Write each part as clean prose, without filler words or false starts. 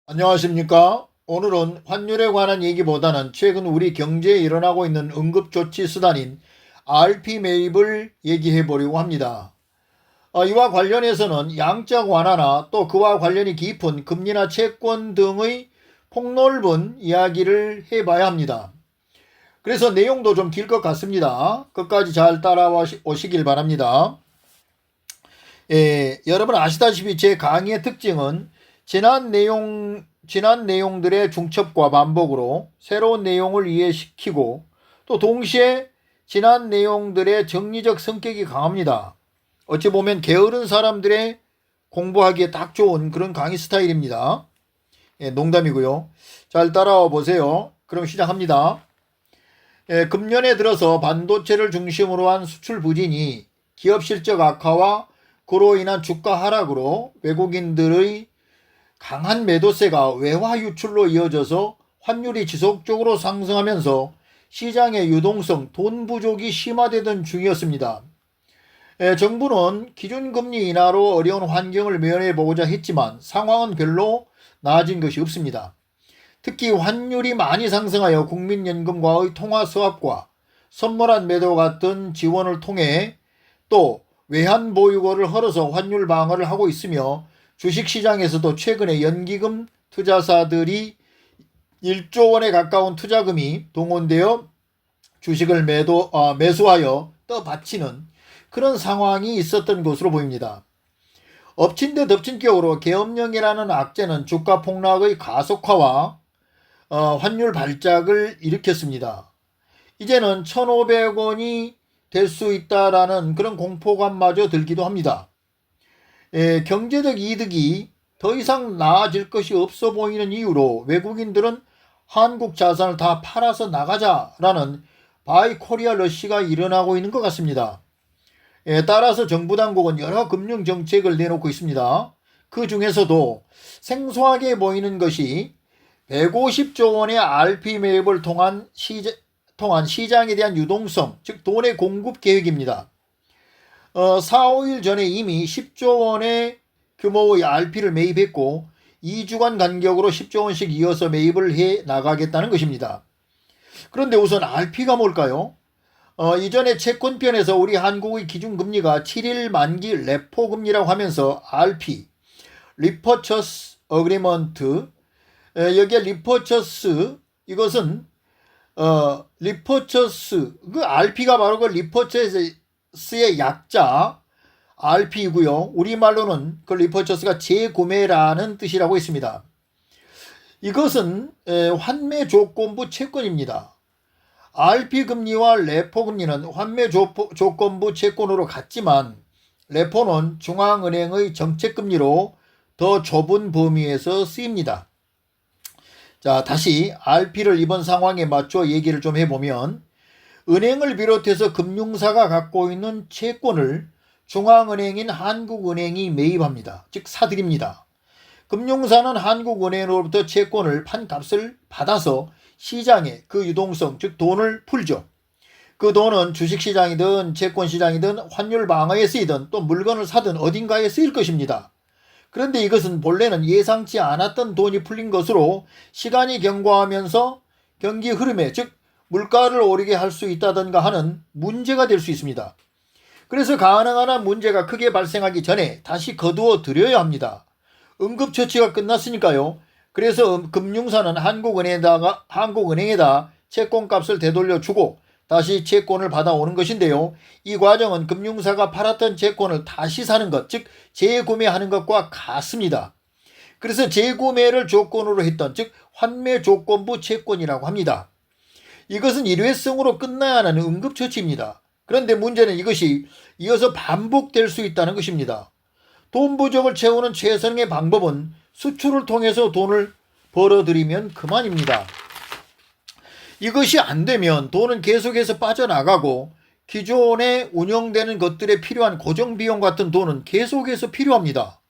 안녕하십니까? 오늘은 환율에 관한 얘기보다는 최근 우리 경제에 일어나고 있는 응급조치 수단인 RP 매입을 얘기해 보려고 합니다. 이와 관련해서는 양적 완화나 또 그와 관련이 깊은 금리나 채권 등의 폭넓은 이야기를 해봐야 합니다. 그래서 내용도 좀 길 것 같습니다. 끝까지 잘 따라오시길 바랍니다. 여러분 아시다시피 제 강의의 특징은 지난 내용들의 중첩과 반복으로 새로운 내용을 이해시키고 또 동시에 지난 내용들의 정리적 성격이 강합니다. 어찌 보면 게으른 사람들의 공부하기에 딱 좋은 그런 강의 스타일입니다. 농담이고요. 잘 따라와 보세요. 그럼 시작합니다. 금년에 들어서 반도체를 중심으로 한 수출 부진이 기업 실적 악화와 그로 인한 주가 하락으로 외국인들의 강한 매도세가 외화 유출로 이어져서 환율이 지속적으로 상승하면서 시장의 유동성, 돈 부족이 심화되던 중이었습니다. 정부는 기준금리 인하로 어려운 환경을 면해 보고자 했지만 상황은 별로 나아진 것이 없습니다. 특히 환율이 많이 상승하여 국민연금과의 통화 수합과 선물한 매도 같은 지원을 통해 또 외환 보유고를 헐어서 환율 방어를 하고 있으며 주식시장에서도 최근에 연기금 투자사들이 1조 원에 가까운 투자금이 동원되어 주식을 매수하여 떠받치는 그런 상황이 있었던 것으로 보입니다. 엎친 데 덮친 격으로 계엄령이라는 악재는 주가 폭락의 가속화와 환율 발작을 일으켰습니다. 이제는 1,500원이 될 수 있다라는 그런 공포감마저 들기도 합니다. 경제적 이득이 더 이상 나아질 것이 없어 보이는 이유로 외국인들은 한국 자산을 다 팔아서 나가자라는 바이 코리아 러시가 일어나고 있는 것 같습니다. 따라서 정부 당국은 여러 금융 정책을 내놓고 있습니다. 그 중에서도 생소하게 보이는 것이 150조 원의 RP 매입을 통한 시장에 대한 유동성, 즉 돈의 공급 계획입니다. 4, 5일 전에 이미 10조 원의 규모의 RP를 매입했고 2주간 간격으로 10조 원씩 이어서 매입을 해 나가겠다는 것입니다. 그런데 우선 RP가 뭘까요? 이전에 채권편에서 우리 한국의 기준금리가 7일 만기 레포금리라고 하면서 RP, 리퍼처스 어그리먼트, 여기에 리퍼처스 이것은 리퍼처스 그 RP가 바로 그 리퍼처스의 약자 RP이고요. 우리말로는 그 리퍼처스가 재구매라는 뜻이라고 했습니다. 이것은 환매 조건부 채권입니다. RP 금리와 레포 금리는 환매 조건부 채권으로 같지만 레포는 중앙은행의 정책 금리로 더 좁은 범위에서 쓰입니다. 자, 다시 RP를 이번 상황에 맞춰 얘기를 좀 해보면 은행을 비롯해서 금융사가 갖고 있는 채권을 중앙은행인 한국은행이 매입합니다. 즉 사들입니다. 금융사는 한국은행으로부터 채권을 판 값을 받아서 시장에 그 유동성, 즉 돈을 풀죠. 그 돈은 주식시장이든 채권시장이든 환율 방어에 쓰이든 또 물건을 사든 어딘가에 쓰일 것입니다. 그런데 이것은 본래는 예상치 않았던 돈이 풀린 것으로 시간이 경과하면서 경기 흐름에 즉 물가를 오르게 할 수 있다던가 하는 문제가 될 수 있습니다. 그래서 가능한 한 문제가 크게 발생하기 전에 다시 거두어 드려야 합니다. 응급처치가 끝났으니까요. 그래서 금융사는 한국은행에다 채권값을 되돌려 주고 다시 채권을 받아오는 것인데요. 이 과정은 금융사가 팔았던 채권을 다시 사는 것, 즉 재구매하는 것과 같습니다. 그래서 재구매를 조건으로 했던, 즉 환매 조건부 채권이라고 합니다. 이것은 일회성으로 끝나야 하는 응급처치입니다. 그런데 문제는 이것이 이어서 반복될 수 있다는 것입니다. 돈 부족을 채우는 최선의 방법은 수출을 통해서 돈을 벌어들이면 그만입니다. 이것이 안 되면 돈은 계속해서 빠져나가고 기존에 운영되는 것들에 필요한 고정비용 같은 돈은 계속해서 필요합니다.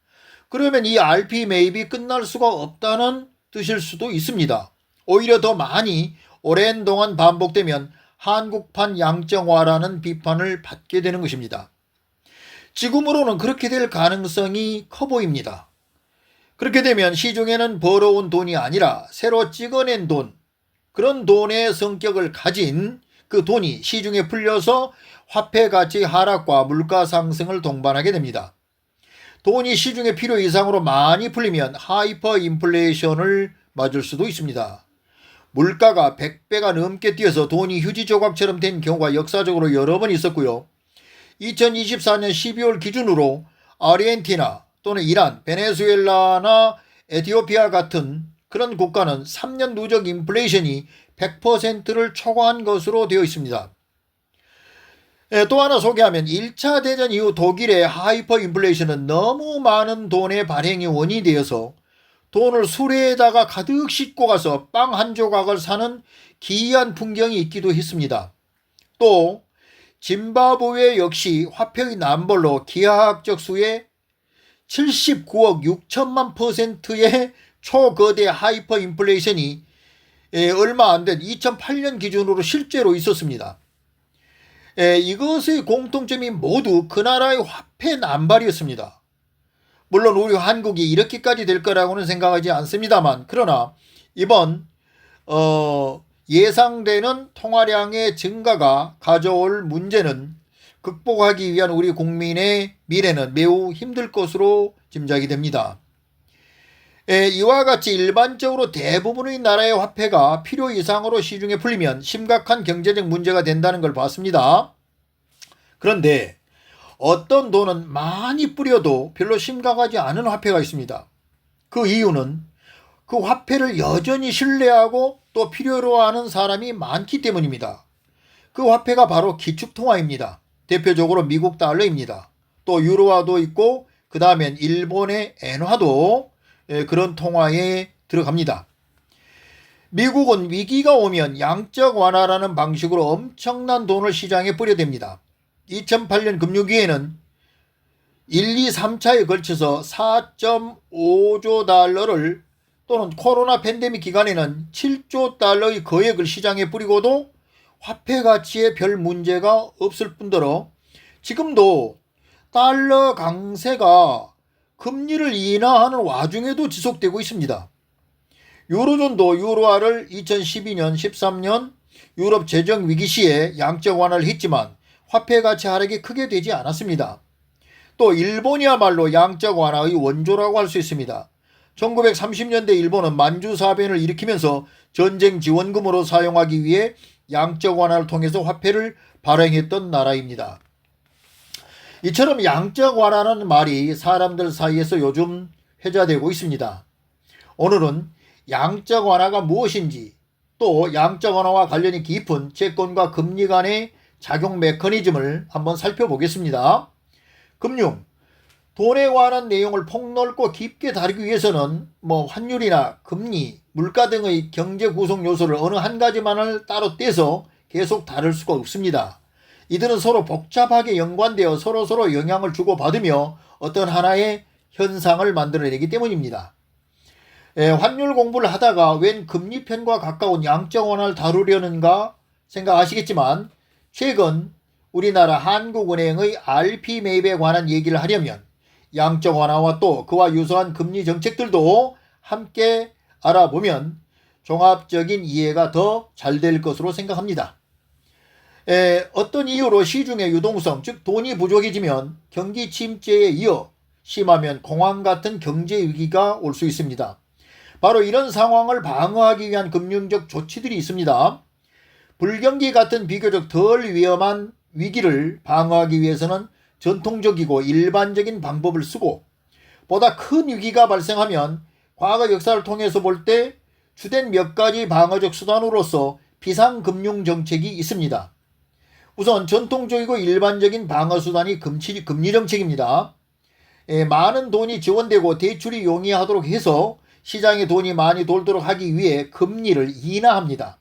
그러면 이 RP 매입이 끝날 수가 없다는 뜻일 수도 있습니다. 오히려 더 많이 오랜 동안 반복되면 한국판 양정화라는 비판을 받게 되는 것입니다. 지금으로는 그렇게 될 가능성이 커 보입니다. 그렇게 되면 시중에는 벌어온 돈이 아니라 새로 찍어낸 돈, 그런 돈의 성격을 가진 그 돈이 시중에 풀려서 화폐 가치 하락과 물가 상승을 동반하게 됩니다. 돈이 시중에 필요 이상으로 많이 풀리면 하이퍼 인플레이션을 맞을 수도 있습니다. 물가가 100배가 넘게 뛰어서 돈이 휴지 조각처럼 된 경우가 역사적으로 여러 번 있었고요. 2024년 12월 기준으로 아르헨티나 또는 이란, 베네수엘라나 에티오피아 같은 그런 국가는 3년 누적 인플레이션이 100%를 초과한 것으로 되어 있습니다. 또 하나 소개하면 1차 대전 이후 독일의 하이퍼 인플레이션은 너무 많은 돈의 발행이 원인이 되어서 돈을 수레에다가 가득 싣고 가서 빵 한 조각을 사는 기이한 풍경이 있기도 했습니다. 또 짐바브웨 역시 화폐의 남벌로 기하학적 수의 79억 6천만 %의 초거대 하이퍼 인플레이션이 얼마 안 된 2008년 기준으로 실제로 있었습니다. 이것의 공통점이 모두 그 나라의 화폐 남발이었습니다. 물론 우리 한국이 이렇게까지 될 거라고는 생각하지 않습니다만, 그러나 이번 예상되는 통화량의 증가가 가져올 문제는 극복하기 위한 우리 국민의 미래는 매우 힘들 것으로 짐작이 됩니다. 이와 같이 일반적으로 대부분의 나라의 화폐가 필요 이상으로 시중에 풀리면 심각한 경제적 문제가 된다는 걸 봤습니다. 그런데 어떤 돈은 많이 뿌려도 별로 심각하지 않은 화폐가 있습니다. 그 이유는 그 화폐를 여전히 신뢰하고 또 필요로 하는 사람이 많기 때문입니다. 그 화폐가 바로 기축통화입니다. 대표적으로 미국 달러입니다. 또 유로화도 있고 그 다음엔 일본의 엔화도 그런 통화에 들어갑니다. 미국은 위기가 오면 양적 완화라는 방식으로 엄청난 돈을 시장에 뿌려댑니다. 2008년 금융위기에는 1, 2, 3차에 걸쳐서 4.5조 달러를 또는 코로나 팬데믹 기간에는 7조 달러의 거액을 시장에 뿌리고도 화폐 가치에 별 문제가 없을 뿐더러 지금도 달러 강세가 금리를 인하하는 와중에도 지속되고 있습니다. 유로존도 유로화를 2012년, 13년 유럽 재정 위기 시에 양적 완화를 했지만 화폐 가치 하락이 크게 되지 않았습니다. 또 일본이야말로 양적 완화의 원조라고 할 수 있습니다. 1930년대 일본은 만주사변을 일으키면서 전쟁 지원금으로 사용하기 위해 양적 완화를 통해서 화폐를 발행했던 나라입니다. 이처럼 양적 완화라는 말이 사람들 사이에서 요즘 회자되고 있습니다. 오늘은 양적 완화가 무엇인지, 또 양적 완화와 관련이 깊은 채권과 금리 간의 작용 메커니즘을 한번 살펴보겠습니다. 금융, 돈에 관한 내용을 폭넓고 깊게 다루기 위해서는 환율이나 금리, 물가 등의 경제 구성 요소를 어느 한 가지만을 따로 떼서 계속 다룰 수가 없습니다. 이들은 서로 복잡하게 연관되어 서로 영향을 주고받으며 어떤 하나의 현상을 만들어내기 때문입니다. 환율 공부를 하다가 웬 금리 편과 가까운 양적 완화를 다루려는가 생각하시겠지만, 최근 우리나라 한국은행의 RP 매입에 관한 얘기를 하려면 양적 완화와 또 그와 유사한 금리 정책들도 함께 알아보면 종합적인 이해가 더 잘 될 것으로 생각합니다. 어떤 이유로 시중의 유동성, 즉 돈이 부족해지면 경기 침체에 이어 심하면 공황 같은 경제 위기가 올 수 있습니다. 바로 이런 상황을 방어하기 위한 금융적 조치들이 있습니다. 불경기 같은 비교적 덜 위험한 위기를 방어하기 위해서는 전통적이고 일반적인 방법을 쓰고, 보다 큰 위기가 발생하면 과거 역사를 통해서 볼 때 주된 몇 가지 방어적 수단으로서 비상금융 정책이 있습니다. 우선 전통적이고 일반적인 방어 수단이 금리 정책입니다. 많은 돈이 지원되고 대출이 용이하도록 해서 시장에 돈이 많이 돌도록 하기 위해 금리를 인하합니다.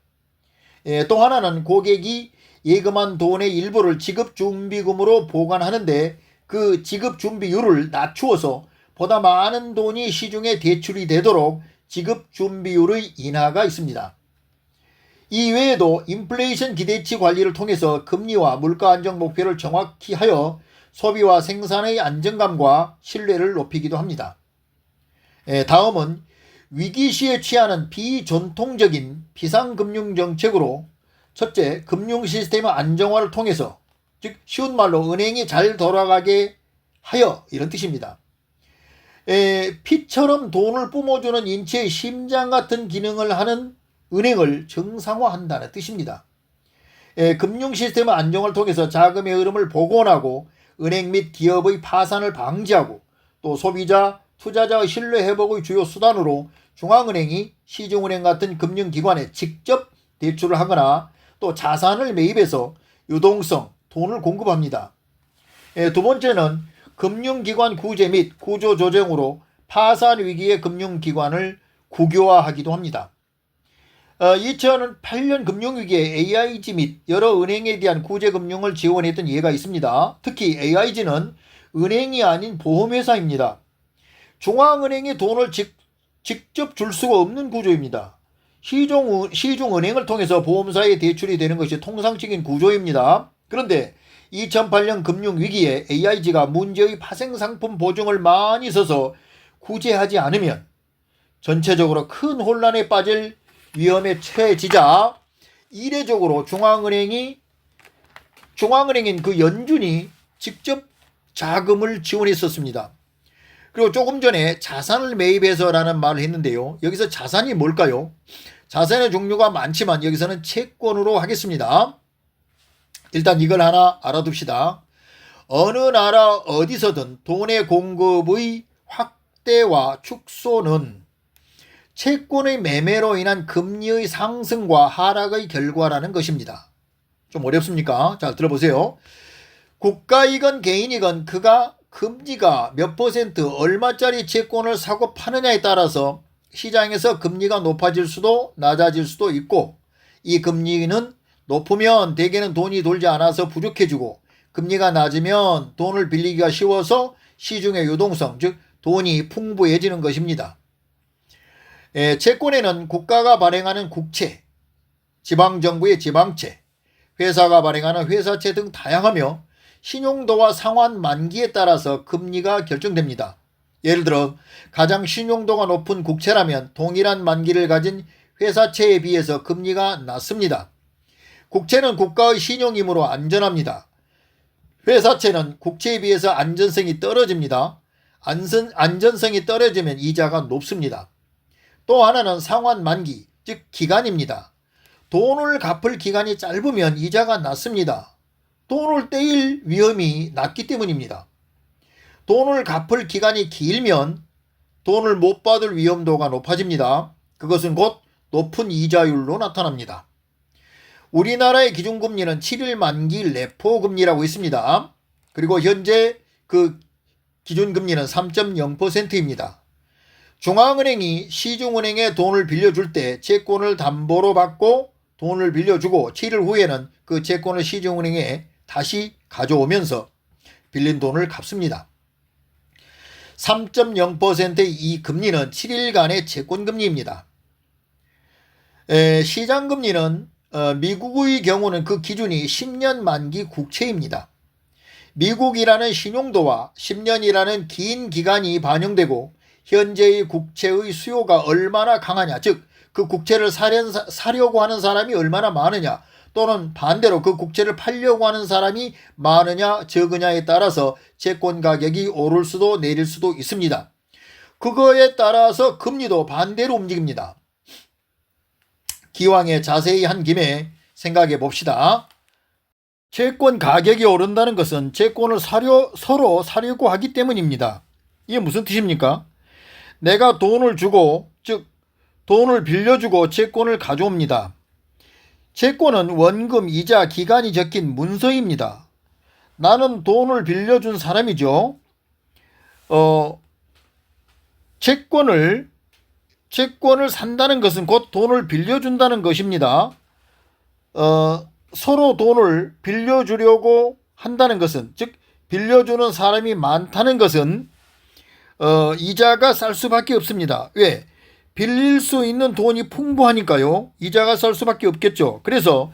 또 하나는 고객이 예금한 돈의 일부를 지급준비금으로 보관하는데 그 지급준비율을 낮추어서 보다 많은 돈이 시중에 대출이 되도록 지급준비율의 인하가 있습니다. 이외에도 인플레이션 기대치 관리를 통해서 금리와 물가 안정 목표를 정확히 하여 소비와 생산의 안정감과 신뢰를 높이기도 합니다. 다음은 위기 시에 취하는 비전통적인 비상금융 정책으로 첫째, 금융 시스템의 안정화를 통해서, 즉 쉬운 말로 은행이 잘 돌아가게 하여, 이런 뜻입니다. 피처럼 돈을 뿜어주는 인체의 심장 같은 기능을 하는 은행을 정상화한다는 뜻입니다. 금융 시스템의 안정화를 통해서 자금의 흐름을 복원하고 은행 및 기업의 파산을 방지하고 또 소비자, 투자자의 신뢰 회복의 주요 수단으로 중앙은행이 시중은행 같은 금융기관에 직접 대출을 하거나 또 자산을 매입해서 유동성, 돈을 공급합니다. 두 번째는 금융기관 구제 및 구조조정으로 파산 위기의 금융기관을 국유화하기도 합니다. 2008년 금융위기에 AIG 및 여러 은행에 대한 구제금융을 지원했던 예가 있습니다. 특히 AIG는 은행이 아닌 보험회사입니다. 중앙은행이 돈을 직접 줄 수가 없는 구조입니다. 시중은행을 통해서 보험사에 대출이 되는 것이 통상적인 구조입니다. 그런데 2008년 금융위기에 AIG가 문제의 파생상품 보증을 많이 써서 구제하지 않으면 전체적으로 큰 혼란에 빠질 위험에 처해지자 이례적으로 중앙은행인 그 연준이 직접 자금을 지원했었습니다. 그리고 조금 전에 자산을 매입해서라는 말을 했는데요. 여기서 자산이 뭘까요? 자산의 종류가 많지만 여기서는 채권으로 하겠습니다. 일단 이걸 하나 알아둡시다. 어느 나라 어디서든 돈의 공급의 확대와 축소는 채권의 매매로 인한 금리의 상승과 하락의 결과라는 것입니다. 좀 어렵습니까? 자, 들어보세요. 국가이건 개인이건 그가 금리가 몇 퍼센트 얼마짜리 채권을 사고 파느냐에 따라서 시장에서 금리가 높아질 수도 낮아질 수도 있고, 이 금리는 높으면 대개는 돈이 돌지 않아서 부족해지고, 금리가 낮으면 돈을 빌리기가 쉬워서 시중의 유동성, 즉 돈이 풍부해지는 것입니다. 채권에는 국가가 발행하는 국채, 지방정부의 지방채, 회사가 발행하는 회사채 등 다양하며 신용도와 상환 만기에 따라서 금리가 결정됩니다. 예를 들어 가장 신용도가 높은 국채라면 동일한 만기를 가진 회사채에 비해서 금리가 낮습니다. 국채는 국가의 신용이므로 안전합니다. 회사채는 국채에 비해서 안전성이 떨어집니다. 안전성이 떨어지면 이자가 높습니다. 또 하나는 상환 만기, 즉 기간입니다. 돈을 갚을 기간이 짧으면 이자가 낮습니다. 돈을 떼일 위험이 낮기 때문입니다. 돈을 갚을 기간이 길면 돈을 못 받을 위험도가 높아집니다. 그것은 곧 높은 이자율로 나타납니다. 우리나라의 기준금리는 7일 만기 레포금리라고 있습니다. 그리고 현재 그 기준금리는 3.0%입니다. 중앙은행이 시중은행에 돈을 빌려줄 때 채권을 담보로 받고 돈을 빌려주고 7일 후에는 그 채권을 시중은행에 다시 가져오면서 빌린 돈을 갚습니다. 3.0%의 이 금리는 7일간의 채권금리입니다. 시장금리는 미국의 경우는 그 기준이 10년 만기 국채입니다. 미국이라는 신용도와 10년이라는 긴 기간이 반영되고 현재의 국채의 수요가 얼마나 강하냐, 즉 그 국채를 사려고 하는 사람이 얼마나 많으냐, 또는 반대로 그 국채를 팔려고 하는 사람이 많으냐 적으냐에 따라서 채권 가격이 오를 수도 내릴 수도 있습니다. 그거에 따라서 금리도 반대로 움직입니다. 기왕에 자세히 한 김에 생각해 봅시다. 채권 가격이 오른다는 것은 채권을 서로 사려고 하기 때문입니다. 이게 무슨 뜻입니까? 내가 돈을 주고, 즉 돈을 빌려주고 채권을 가져옵니다. 채권은 원금, 이자, 기간이 적힌 문서입니다. 나는 돈을 빌려준 사람이죠. 채권을 산다는 것은 곧 돈을 빌려준다는 것입니다. 서로 돈을 빌려주려고 한다는 것은, 즉 빌려주는 사람이 많다는 것은 이자가 쌀 수밖에 없습니다. 왜? 빌릴 수 있는 돈이 풍부하니까요. 이자가 쌀 수밖에 없겠죠. 그래서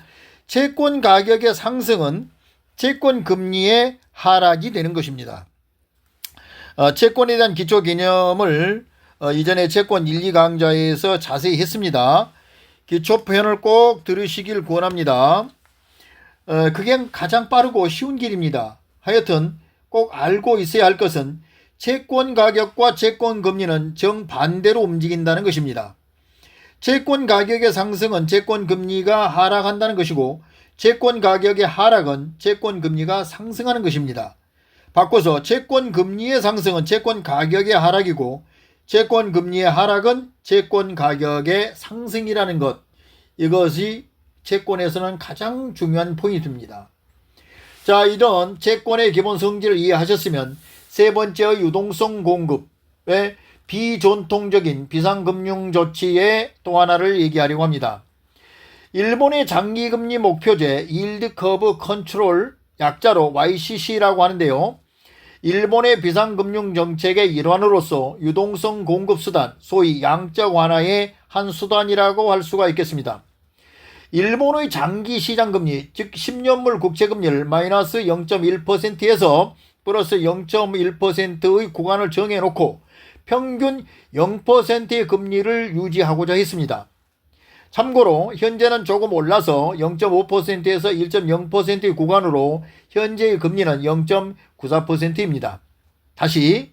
채권 가격의 상승은 채권 금리의 하락이 되는 것입니다. 채권에 대한 기초 개념을 이전에 채권 1, 2강좌에서 자세히 했습니다. 기초 표현을 꼭 들으시길 권합니다. 그게 가장 빠르고 쉬운 길입니다. 하여튼 꼭 알고 있어야 할 것은 채권 가격과 채권 금리는 정반대로 움직인다는 것입니다. 채권 가격의 상승은 채권 금리가 하락한다는 것이고 채권 가격의 하락은 채권 금리가 상승하는 것입니다. 바꿔서 채권 금리의 상승은 채권 가격의 하락이고 채권 금리의 하락은 채권 가격의 상승이라는 것, 이것이 채권에서는 가장 중요한 포인트입니다. 자, 이런 채권의 기본 성질을 이해하셨으면 세 번째 유동성 공급의 비전통적인 비상금융 조치의 또 하나를 얘기하려고 합니다. 일본의 장기금리 목표제 Yield Curve Control, 약자로 YCC라고 하는데요. 일본의 비상금융 정책의 일환으로서 유동성 공급 수단, 소위 양적 완화의 한 수단이라고 할 수가 있겠습니다. 일본의 장기 시장금리, 즉 10년물 국채금리를 마이너스 0.1%에서 플러스 0.1%의 구간을 정해놓고 평균 0%의 금리를 유지하고자 했습니다. 참고로 현재는 조금 올라서 0.5%에서 1.0%의 구간으로 현재의 금리는 0.94%입니다. 다시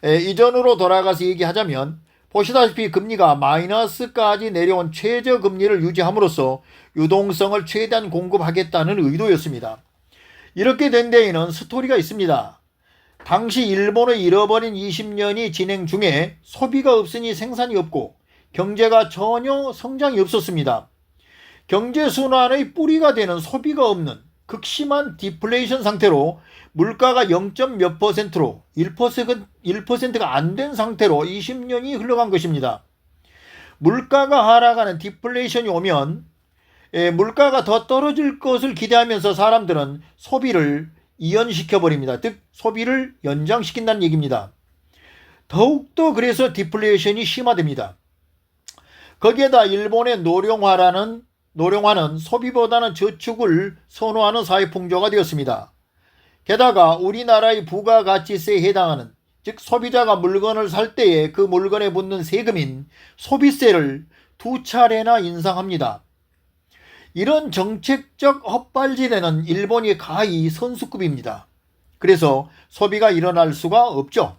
이전으로 돌아가서 얘기하자면 보시다시피 금리가 마이너스까지 내려온 최저금리를 유지함으로써 유동성을 최대한 공급하겠다는 의도였습니다. 이렇게 된 데에는 스토리가 있습니다. 당시 일본의 잃어버린 20년이 진행 중에 소비가 없으니 생산이 없고 경제가 전혀 성장이 없었습니다. 경제순환의 뿌리가 되는 소비가 없는 극심한 디플레이션 상태로 물가가 0.몇 %로 1%가 안 된 상태로 20년이 흘러간 것입니다. 물가가 하락하는 디플레이션이 오면 물가가 더 떨어질 것을 기대하면서 사람들은 소비를 이연시켜버립니다. 즉 소비를 연장시킨다는 얘기입니다. 더욱더 그래서 디플레이션이 심화됩니다. 거기에다 일본의 노령화는 소비보다는 저축을 선호하는 사회풍조가 되었습니다. 게다가 우리나라의 부가가치세에 해당하는, 즉 소비자가 물건을 살 때에 그 물건에 붙는 세금인 소비세를 2차례나 인상합니다. 이런 정책적 헛발질에는 일본이 가히 선수급입니다. 그래서 소비가 일어날 수가 없죠.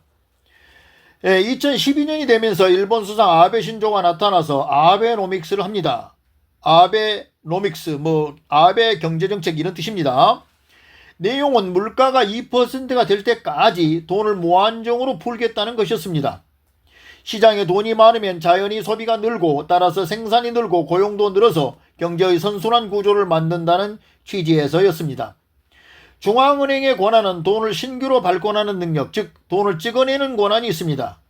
2012년이 되면서 일본 수상 아베 신조가 나타나서 아베노믹스를 합니다. 아베노믹스, 아베 경제정책 이런 뜻입니다. 내용은 물가가 2%가 될 때까지 돈을 무한정으로 풀겠다는 것이었습니다. 시장에 돈이 많으면 자연히 소비가 늘고 따라서 생산이 늘고 고용도 늘어서 경제의 선순환 구조를 만든다는 취지에서였습니다. 중앙은행의 권한은 돈을 신규로 발권하는 능력, 즉 돈을 찍어내는 권한이 있습니다.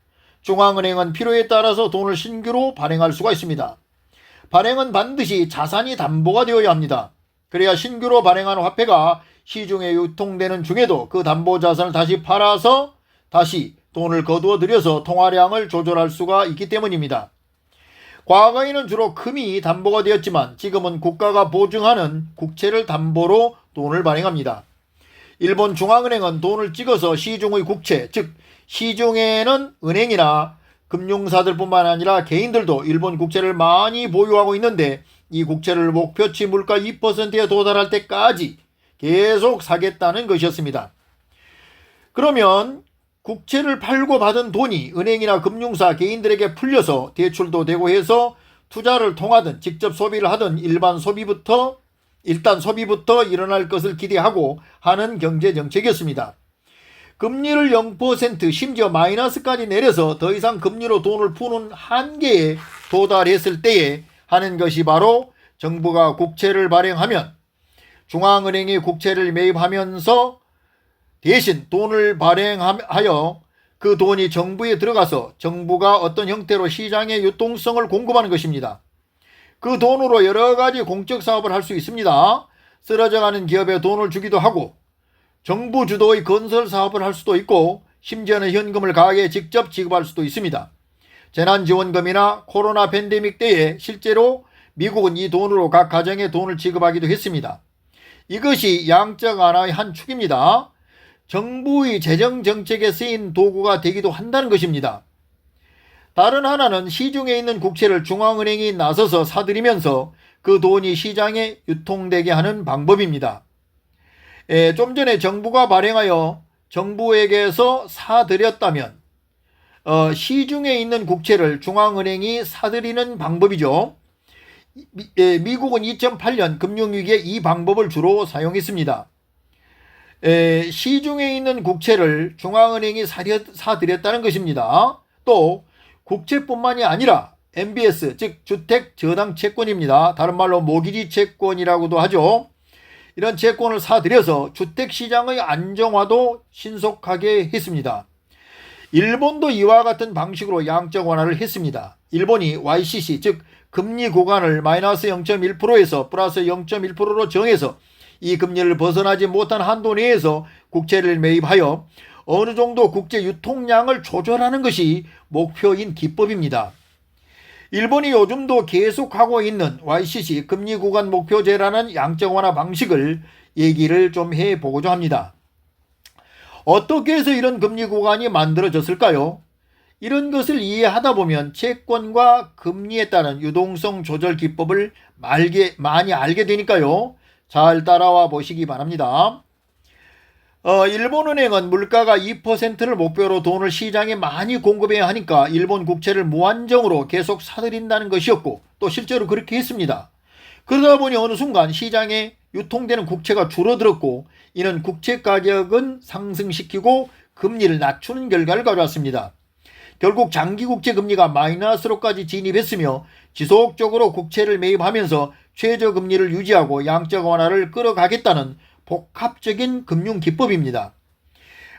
중앙은행은 필요에 따라서 돈을 신규로 발행할 수가 있습니다. 발행은 반드시 자산이 담보가 되어야 합니다. 그래야 신규로 발행한 화폐가 시중에 유통되는 중에도 그 담보 자산을 다시 팔아서 다시 돈을 거두어 들여서 통화량을 조절할 수가 있기 때문입니다. 과거에는 주로 금이 담보가 되었지만 지금은 국가가 보증하는 국채를 담보로 돈을 발행합니다. 일본 중앙은행은 돈을 찍어서 시중의 국채, 즉 시중에는 은행이나 금융사들뿐만 아니라 개인들도 일본 국채를 많이 보유하고 있는데 이 국채를 목표치 물가 2%에 도달할 때까지 계속 사겠다는 것이었습니다. 그러면 국채를 팔고 받은 돈이 은행이나 금융사 개인들에게 풀려서 대출도 되고 해서 투자를 통하든 직접 소비를 하든 일단 소비부터 일어날 것을 기대하고 하는 경제정책이었습니다. 금리를 0% 심지어 마이너스까지 내려서 더 이상 금리로 돈을 푸는 한계에 도달했을 때에 하는 것이 바로 정부가 국채를 발행하면 중앙은행이 국채를 매입하면서 대신 돈을 발행하여 그 돈이 정부에 들어가서 정부가 어떤 형태로 시장의 유동성을 공급하는 것입니다. 그 돈으로 여러 가지 공적 사업을 할 수 있습니다. 쓰러져가는 기업에 돈을 주기도 하고 정부 주도의 건설 사업을 할 수도 있고 심지어는 현금을 가게에 직접 지급할 수도 있습니다. 재난지원금이나 코로나 팬데믹 때에 실제로 미국은 이 돈으로 각 가정에 돈을 지급하기도 했습니다. 이것이 양적 완화의 한 축입니다. 정부의 재정정책에 쓰인 도구가 되기도 한다는 것입니다. 다른 하나는 시중에 있는 국채를 중앙은행이 나서서 사들이면서 그 돈이 시장에 유통되게 하는 방법입니다. 좀 전에 정부가 발행하여 정부에게서 사들였다면 시중에 있는 국채를 중앙은행이 사들이는 방법이죠. 미국은 2008년 금융위기에 이 방법을 주로 사용했습니다. 시중에 있는 국채를 중앙은행이 사들였다는 것입니다. 또 국채뿐만이 아니라 MBS, 즉 주택저당채권입니다. 다른 말로 모기지 채권이라고도 하죠. 이런 채권을 사들여서 주택시장의 안정화도 신속하게 했습니다. 일본도 이와 같은 방식으로 양적 완화를 했습니다. 일본이 YCC, 즉 금리 구간을 마이너스 0.1%에서 플러스 0.1%로 정해서 이 금리를 벗어나지 못한 한도 내에서 국채를 매입하여 어느 정도 국제 유통량을 조절하는 것이 목표인 기법입니다. 일본이 요즘도 계속하고 있는 YCC 금리 구간 목표제라는 양적 완화 방식을 얘기를 좀 해보고자 합니다. 어떻게 해서 이런 금리 구간이 만들어졌을까요? 이런 것을 이해하다 보면 채권과 금리에 따른 유동성 조절 기법을 많이 알게 되니까요. 잘 따라와 보시기 바랍니다. 일본은행은 물가가 2%를 목표로 돈을 시장에 많이 공급해야 하니까 일본 국채를 무한정으로 계속 사들인다는 것이었고 또 실제로 그렇게 했습니다. 그러다 보니 어느 순간 시장에 유통되는 국채가 줄어들었고 이는 국채 가격은 상승시키고 금리를 낮추는 결과를 가져왔습니다. 결국 장기 국채 금리가 마이너스로까지 진입했으며 지속적으로 국채를 매입하면서 최저 금리를 유지하고 양적 완화를 끌어가겠다는 복합적인 금융 기법입니다.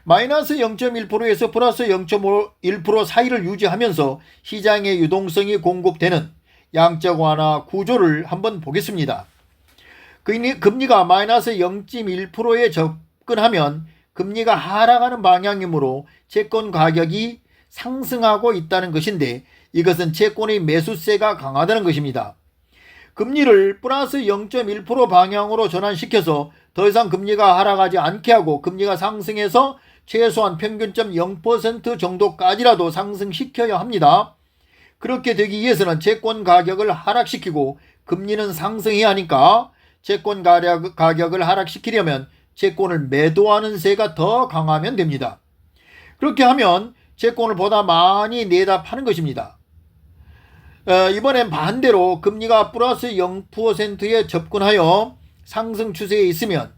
마이너스 0.1%에서 플러스 0.1% 사이를 유지하면서 시장의 유동성이 공급되는 양적 완화 구조를 한번 보겠습니다. 금리가 마이너스 0.1%에 접근하면 금리가 하락하는 방향이므로 채권 가격이 상승하고 있다는 것인데 이것은 채권의 매수세가 강하다는 것입니다. 금리를 플러스 0.1% 방향으로 전환시켜서 더 이상 금리가 하락하지 않게 하고 금리가 상승해서 최소한 평균점 0% 정도까지라도 상승시켜야 합니다. 그렇게 되기 위해서는 채권 가격을 하락시키고 금리는 상승해야 하니까 채권 가격을 하락시키려면 채권을 매도하는 세가 더 강하면 됩니다. 그렇게 하면 채권을 보다 많이 내다 파는 것입니다. 이번엔 반대로 금리가 플러스 0%에 접근하여 상승 추세에 있으면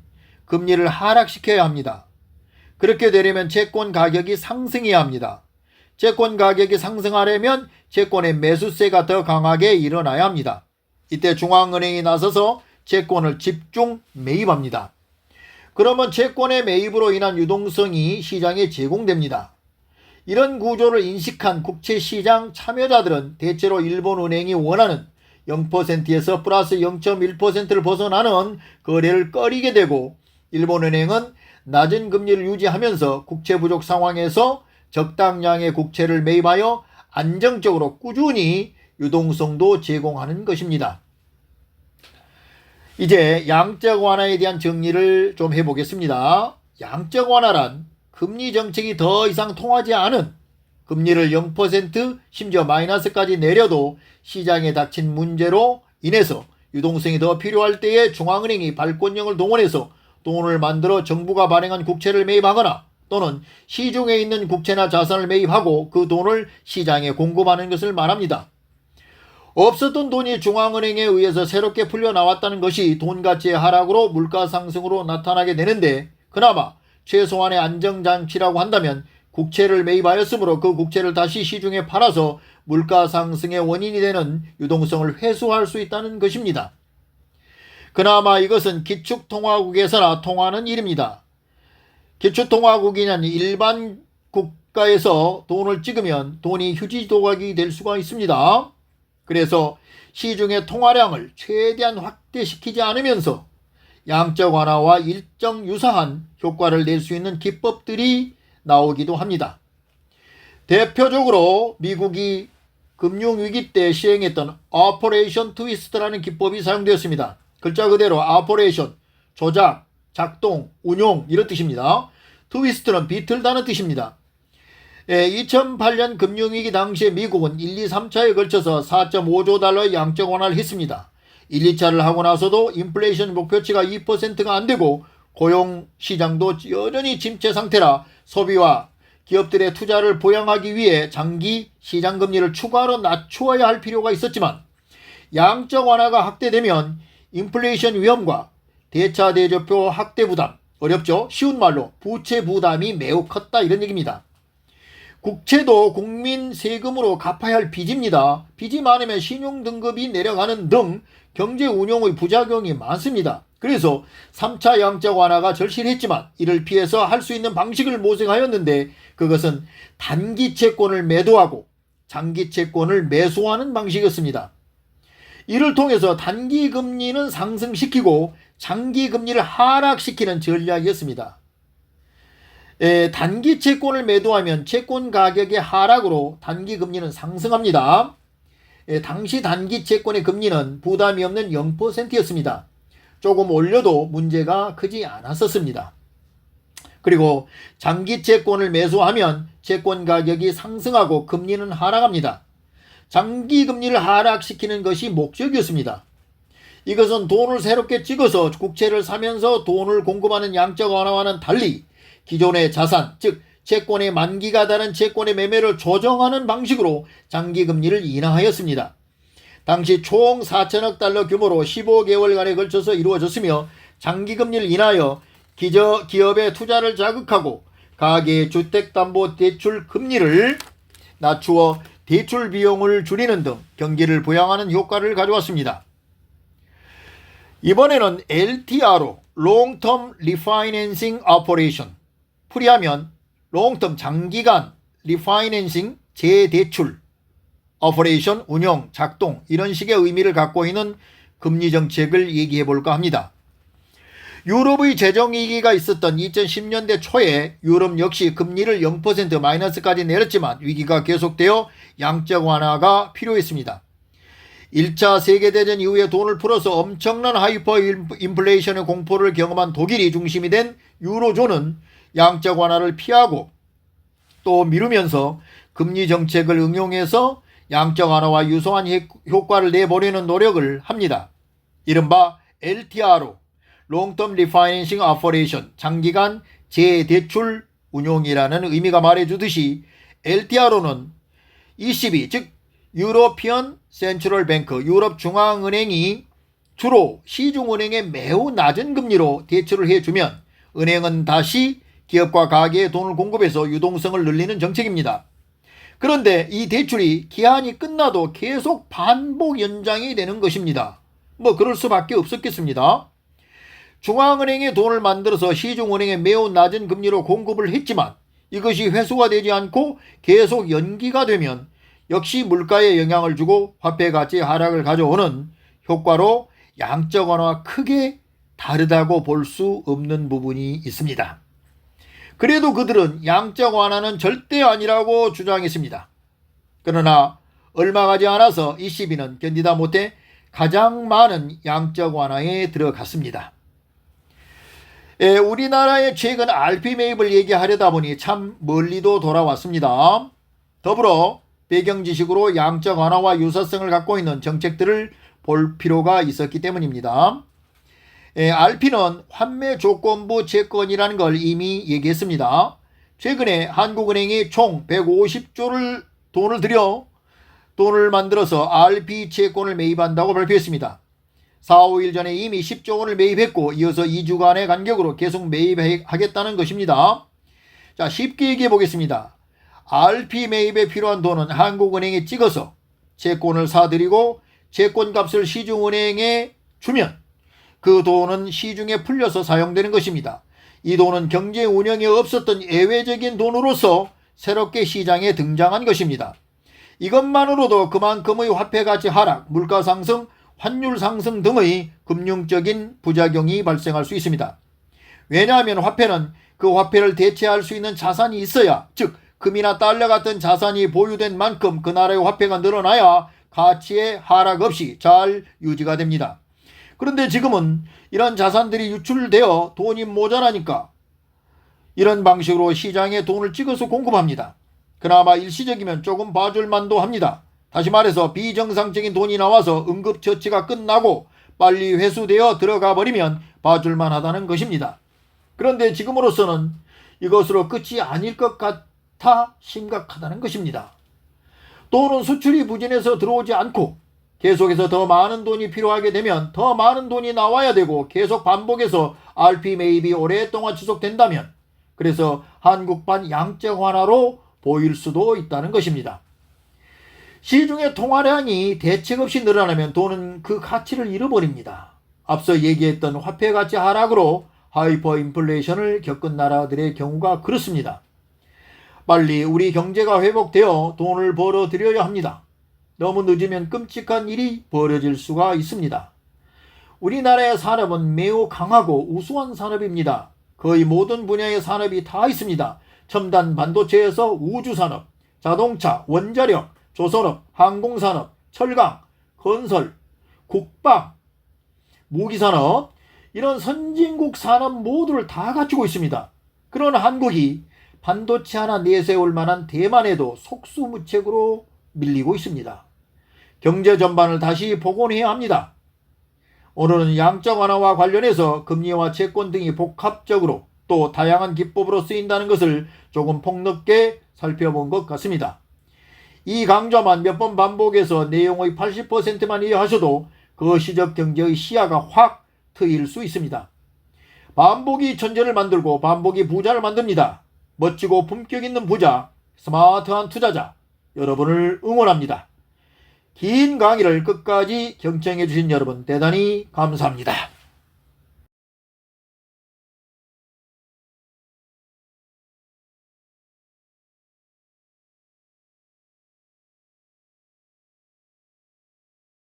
금리를 하락시켜야 합니다. 그렇게 되려면 채권 가격이 상승해야 합니다. 채권 가격이 상승하려면 채권의 매수세가 더 강하게 일어나야 합니다. 이때 중앙은행이 나서서 채권을 집중 매입합니다. 그러면 채권의 매입으로 인한 유동성이 시장에 제공됩니다. 이런 구조를 인식한 국채시장 참여자들은 대체로 일본은행이 원하는 0%에서 플러스 0.1%를 벗어나는 거래를 꺼리게 되고 일본은행은 낮은 금리를 유지하면서 국채 부족 상황에서 적당량의 국채를 매입하여 안정적으로 꾸준히 유동성도 제공하는 것입니다. 이제 양적 완화에 대한 정리를 좀 해보겠습니다. 양적 완화란 금리 정책이 더 이상 통하지 않은 금리를 0% 심지어 마이너스까지 내려도 시장에 닥친 문제로 인해서 유동성이 더 필요할 때에 중앙은행이 발권력을 동원해서 돈을 만들어 정부가 발행한 국채를 매입하거나 또는 시중에 있는 국채나 자산을 매입하고 그 돈을 시장에 공급하는 것을 말합니다. 없었던 돈이 중앙은행에 의해서 새롭게 풀려 나왔다는 것이 돈 가치의 하락으로 물가 상승으로 나타나게 되는데 그나마 최소한의 안정장치라고 한다면 국채를 매입하였으므로 그 국채를 다시 시중에 팔아서 물가 상승의 원인이 되는 유동성을 회수할 수 있다는 것입니다. 그나마 이것은 기축통화국에서나 통하는 일입니다. 기축통화국이란 일반 국가에서 돈을 찍으면 돈이 휴지 조각이 될 수가 있습니다. 그래서 시중의 통화량을 최대한 확대시키지 않으면서 양적 완화와 일정 유사한 효과를 낼 수 있는 기법들이 나오기도 합니다. 대표적으로 미국이 금융위기 때 시행했던 오퍼레이션 트위스트라는 기법이 사용되었습니다. 글자 그대로 오퍼레이션, 조작, 작동, 운용 이런 뜻입니다. 트위스트는 비틀다는 뜻입니다. 2008년 금융위기 당시에 미국은 1, 2, 3차에 걸쳐서 4.5조 달러의 양적 완화를 했습니다. 1, 2차를 하고 나서도 인플레이션 목표치가 2%가 안 되고 고용 시장도 여전히 침체 상태라 소비와 기업들의 투자를 보양하기 위해 장기 시장 금리를 추가로 낮추어야 할 필요가 있었지만 양적 완화가 확대되면 인플레이션 위험과 대차 대조표 확대 부담, 어렵죠? 쉬운 말로 부채 부담이 매우 컸다 이런 얘기입니다. 국채도 국민 세금으로 갚아야 할 빚입니다. 빚이 많으면 신용등급이 내려가는 등 경제 운용의 부작용이 많습니다. 그래서 3차 양적 완화가 절실했지만 이를 피해서 할 수 있는 방식을 모색하였는데 그것은 단기 채권을 매도하고 장기 채권을 매수하는 방식이었습니다. 이를 통해서 단기 금리는 상승시키고 장기 금리를 하락시키는 전략이었습니다. 단기 채권을 매도하면 채권 가격의 하락으로 단기 금리는 상승합니다. 당시 단기 채권의 금리는 부담이 없는 0%였습니다. 조금 올려도 문제가 크지 않았었습니다. 그리고 장기 채권을 매수하면 채권 가격이 상승하고 금리는 하락합니다. 장기 금리를 하락시키는 것이 목적이었습니다. 이것은 돈을 새롭게 찍어서 국채를 사면서 돈을 공급하는 양적 완화와는 달리 기존의 자산, 즉 채권의 만기가 다른 채권의 매매를 조정하는 방식으로 장기 금리를 인하하였습니다. 당시 총 4천억 달러 규모로 15개월간에 걸쳐서 이루어졌으며 장기 금리를 인하여 기업의 투자를 자극하고 가계 주택담보대출 금리를 낮추어 대출 비용을 줄이는 등 경기를 부양하는 효과를 가져왔습니다. 이번에는 LTRO, Long Term Refinancing Operation, 풀이하면 롱텀 장기간 리파이낸싱 재대출 오퍼레이션 운영 작동 이런 식의 의미를 갖고 있는 금리 정책을 얘기해 볼까 합니다. 유럽의 재정위기가 있었던 2010년대 초에 유럽 역시 금리를 0% 마이너스까지 내렸지만 위기가 계속되어 양적 완화가 필요했습니다. 1차 세계대전 이후에 돈을 풀어서 엄청난 하이퍼 인플레이션의 공포를 경험한 독일이 중심이 된 유로존은 양적 완화를 피하고 또 미루면서 금리 정책을 응용해서 양적 완화와 유사한 효과를 내보려는 노력을 합니다. 이른바 LTRO, Long Term Refinancing Operation, 장기간 재대출 운용이라는 의미가 말해주듯이 LTRO는 ECB, 즉 유로피언 센트럴 뱅크, 유럽 중앙은행이 주로 시중은행에 매우 낮은 금리로 대출을 해주면 은행은 다시 기업과 가게에 돈을 공급해서 유동성을 늘리는 정책입니다. 그런데 이 대출이 기한이 끝나도 계속 반복 연장이 되는 것입니다. 그럴 수밖에 없었겠습니다. 중앙은행에 돈을 만들어서 시중은행에 매우 낮은 금리로 공급을 했지만 이것이 회수가 되지 않고 계속 연기가 되면 역시 물가에 영향을 주고 화폐 가치 하락을 가져오는 효과로 양적 완화와 크게 다르다고 볼 수 없는 부분이 있습니다. 그래도 그들은 양적 완화는 절대 아니라고 주장했습니다. 그러나 얼마 가지 않아서 ECB는 견디다 못해 가장 많은 양적 완화에 들어갔습니다. 우리나라의 최근 RP 매입을 얘기하려다 보니 참 멀리도 돌아왔습니다. 더불어 배경 지식으로 양적 완화와 유사성을 갖고 있는 정책들을 볼 필요가 있었기 때문입니다. RP는 환매 조건부 채권이라는 걸 이미 얘기했습니다. 최근에 한국은행이 총 150조를 돈을 들여 돈을 만들어서 RP 채권을 매입한다고 발표했습니다. 4, 5일 전에 이미 10조 원을 매입했고 이어서 2주간의 간격으로 계속 매입하겠다는 것입니다. 자, 쉽게 얘기해 보겠습니다. RP 매입에 필요한 돈은 한국은행에 찍어서 채권을 사들이고 채권값을 시중은행에 주면 그 돈은 시중에 풀려서 사용되는 것입니다. 이 돈은 경제 운영에 없었던 예외적인 돈으로서 새롭게 시장에 등장한 것입니다. 이것만으로도 그만큼의 화폐 가치 하락, 물가 상승, 환율 상승 등의 금융적인 부작용이 발생할 수 있습니다. 왜냐하면 화폐는 그 화폐를 대체할 수 있는 자산이 있어야, 즉 금이나 달러 같은 자산이 보유된 만큼 그 나라의 화폐가 늘어나야 가치의 하락 없이 잘 유지가 됩니다. 그런데 지금은 이런 자산들이 유출되어 돈이 모자라니까 이런 방식으로 시장에 돈을 찍어서 공급합니다. 그나마 일시적이면 조금 봐줄 만도 합니다. 다시 말해서 비정상적인 돈이 나와서 응급처치가 끝나고 빨리 회수되어 들어가 버리면 봐줄 만하다는 것입니다. 그런데 지금으로서는 이것으로 끝이 아닐 것 같아 심각하다는 것입니다. 돈은 수출이 부진해서 들어오지 않고 계속해서 더 많은 돈이 필요하게 되면 더 많은 돈이 나와야 되고 계속 반복해서 RP 매입이 오랫동안 지속된다면 그래서 한국판 양적 완화로 보일 수도 있다는 것입니다. 시중의 통화량이 대책 없이 늘어나면 돈은 그 가치를 잃어버립니다. 앞서 얘기했던 화폐 가치 하락으로 하이퍼 인플레이션을 겪은 나라들의 경우가 그렇습니다. 빨리 우리 경제가 회복되어 돈을 벌어들여야 합니다. 너무 늦으면 끔찍한 일이 벌어질 수가 있습니다. 우리나라의 산업은 매우 강하고 우수한 산업입니다. 거의 모든 분야의 산업이 다 있습니다. 첨단 반도체에서 우주산업, 자동차, 원자력, 조선업, 항공산업, 철강, 건설, 국방, 무기산업 이런 선진국 산업 모두를 다 갖추고 있습니다. 그런 한국이 반도체 하나 내세울 만한 대만에도 속수무책으로 밀리고 있습니다. 경제 전반을 다시 복원해야 합니다. 오늘은 양적 완화와 관련해서 금리와 채권 등이 복합적으로 또 다양한 기법으로 쓰인다는 것을 조금 폭넓게 살펴본 것 같습니다. 이 강좌만 몇 번 반복해서 내용의 80%만 이해하셔도 거시적 경제의 시야가 확 트일 수 있습니다. 반복이 천재를 만들고 반복이 부자를 만듭니다. 멋지고 품격 있는 부자, 스마트한 투자자, 여러분을 응원합니다. 긴 강의를 끝까지 경청해 주신 여러분 대단히 감사합니다.